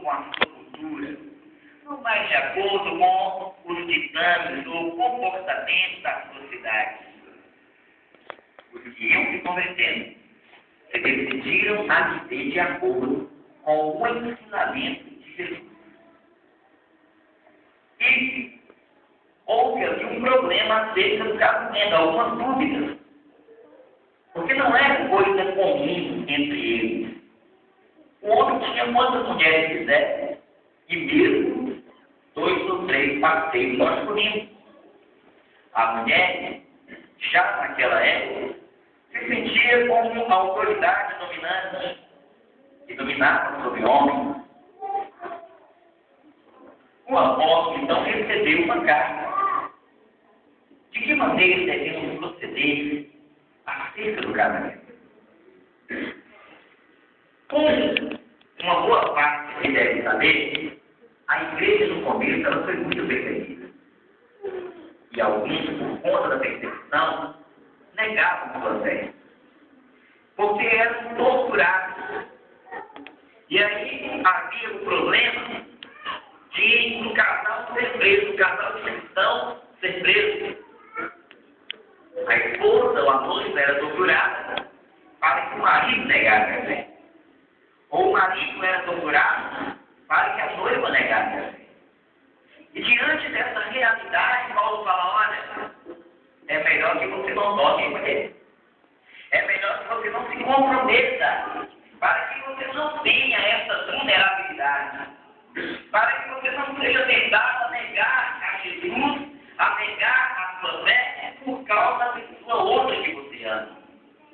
com a sua cultura, não vai de acordo com os ditames ou comportamento da sociedade. Os que iam se convertendo se decidiram a viver de acordo com o ensinamento de Jesus. E houve ali um problema acerca do casamento, algumas dúvidas. Porque não era coisa comum entre eles. O homem tinha quantas mulheres quisesse, e mesmo 2 ou 3 parceiros masculinos. A mulher, já naquela época, se sentia como uma autoridade dominante, que dominava sobre o homem. O apóstolo, então, recebeu uma carta. De que maneira devemos proceder acerca do casamento? Como uma boa parte que deve saber, a igreja no começo ela foi muito perseguida. E alguns, por conta da perseguição, negavam sua fé. Porque eram torturados. E aí havia o problema de um casal ser preso, um casal de cristão ser preso. A esposa ou a noiva era torturada para que o marido negasse a fé. Ou o marido era torturado para que a noiva negasse a fé. E diante dessa realidade, Paulo fala, olha, é melhor que você não toque em mulher. É melhor que você não se comprometa, para que você não tenha essa vulnerabilidade, para que você não seja tentado a negar a Jesus, a negar a sua fé, por causa da pessoa outra que você ama.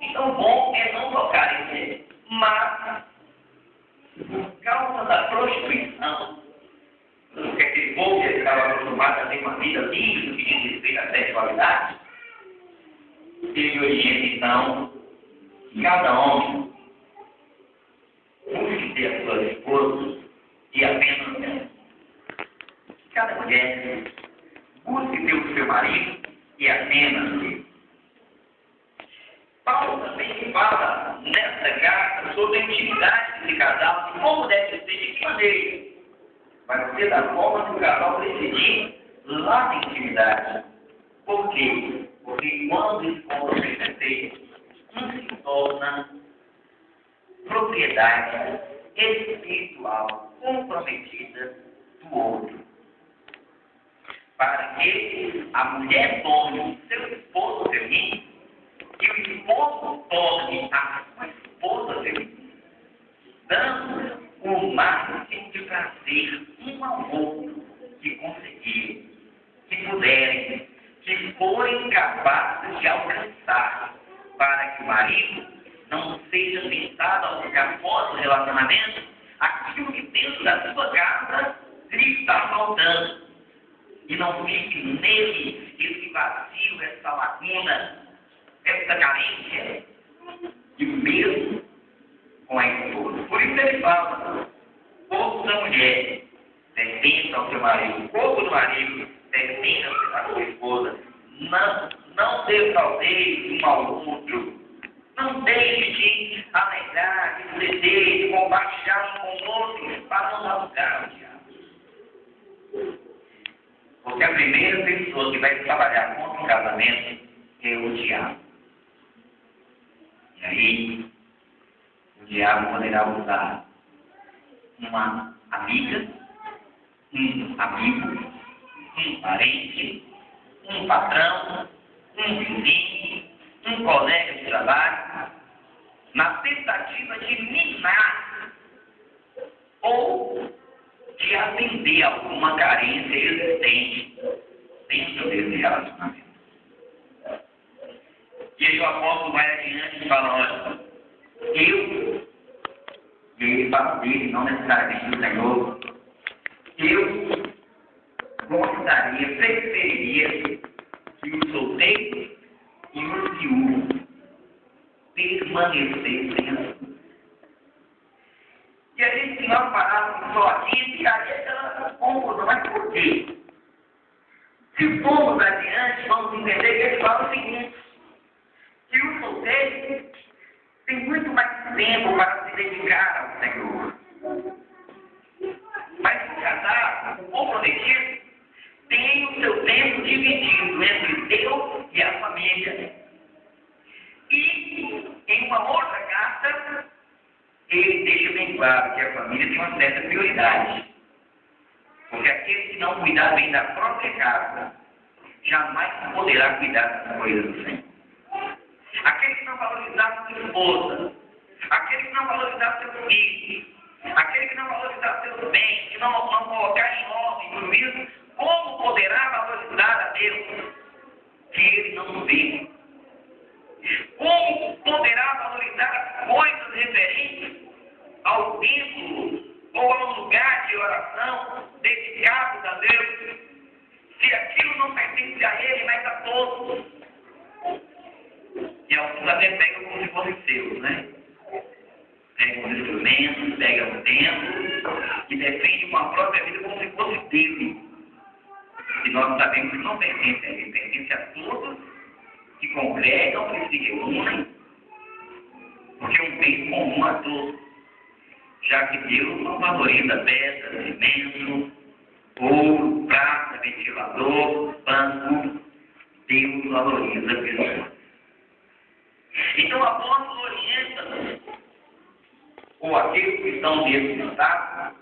Então, bom é não tocar em mulher, mas por causa da prostituição, porque aquele povo que estava acostumado a ter uma vida livre no que diz respeito à sexualidade, ele orienta, então, que cada homem busque ter as suas esposas e apenas ela. Cada mulher busque ter o seu marido e apenas ele. Paulo também fala nessa carta sobre a intimidade desse casal, como deve ser, de que maneira. Vai ser da forma que o casal decidir lá na intimidade. Por quê? Porque quando eles comprometem, um se torna propriedade espiritual comprometida do outro. Para que a mulher torne seu esposo feminino e o esposo torne a sua esposa feminina, dando o máximo de prazer um ao outro que conseguirem, que puderem, que forem capazes de alcançar, para que o marido não seja tentado a ficar fora do relacionamento aquilo que dentro da sua casa lhe está faltando. E não fique nele esse vazio, essa lacuna, essa carência, e mesmo com a esposa. Por isso ele fala, o corpo da mulher pertence ao seu marido, o corpo do marido pertence à sua esposa. Não defraudeis um ao outro. Não deixe de alegrar, de ceder, de compartilhar um com o outro, para não dar lugar ao diabo. Porque a primeira pessoa que vai trabalhar contra um casamento é o diabo. E aí, o diabo poderá usar uma amiga, um amigo, um parente, um patrão, um vizinho, um colega de trabalho, na tentativa de minar ou de atender alguma carência existente dentro desse relacionamento. E aí o apóstolo vai adiante e fala, olha, e ele fala dele, não necessariamente do Senhor, eu gostaria, preferiria que o solteiro e o viúvo permanecessem assim. E a gente tem uma palavra só aqui e ficaria aquela confusão. Mas por quê? Se formos adiante, vamos entender que ele fala o seguinte, que o solteiro tem muito mais tempo para se dedicar ao Senhor. deixo claro que a família tem uma certa prioridade. Porque aquele que não cuidar bem da própria casa, jamais poderá cuidar das coisas do Senhor. Aquele que não valorizar sua esposa, aquele que não valorizar seu filho, aquele que não valorizar seus bens, que não colocar em ordem, juízo, como poderá valorizar a Deus, que ele não vê? Como poderá valorizar as coisas referentes ao templo ou ao lugar de oração dedicados a Deus, se aquilo não pertence a ele, mas a todos? E alguns até pegam como se fossem seus, né? Pegam os instrumentos, pegam o templo e defendem com a própria vida como se fosse dele. E nós sabemos que não pertence a ele, pertence a todos que congregam, que se reúnem, porque é um bem comum a todos, já que Deus não valoriza pedras, cimento, ouro, prata, ventilador, banco. Deus valoriza pessoas. Então o apóstolo orienta, ou aqueles que estão nesse estado,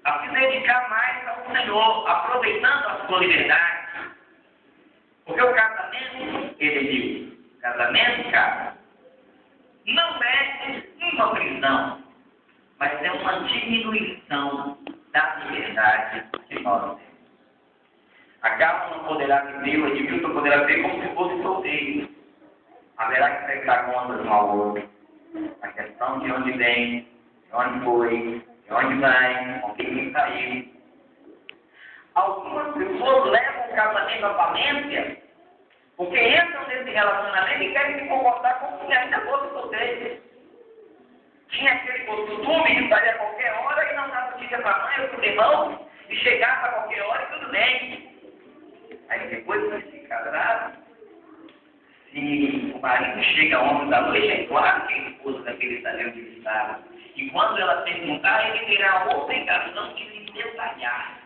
a se dedicar mais ao Senhor, aproveitando a sua liberdade. Porque o casamento, ele diz, casamento, cara, não é uma prisão, mas é uma diminuição da liberdade que nós temos. A casa não poderá viver, o Edmilson poderá viver como se fosse solteiro. Haverá que prestar contas um ao outro. A questão de onde vem, de onde foi, de onde vai, com quem saiu. Algumas pessoas levam o casamento à falência porque entram nesse relacionamento e querem se comportar como se ainda fosse solteiro. Tinha aquele costume de sair a qualquer hora e não dar notícia para a mãe ou para o irmão e chegar a qualquer hora e tudo bem. Aí depois vai se casar. Se o marido chega às 11 da noite, é claro que a esposa daquele saber onde ele estava. E quando ela perguntar, ele terá a obrigação de lhe detalhar.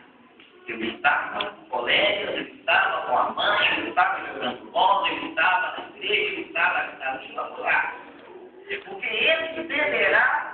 Eu estava no colégio, eu estava com a mãe, eu estava jogando bola, eu estava na igreja, eu estava ali para orar. Porque ele deverá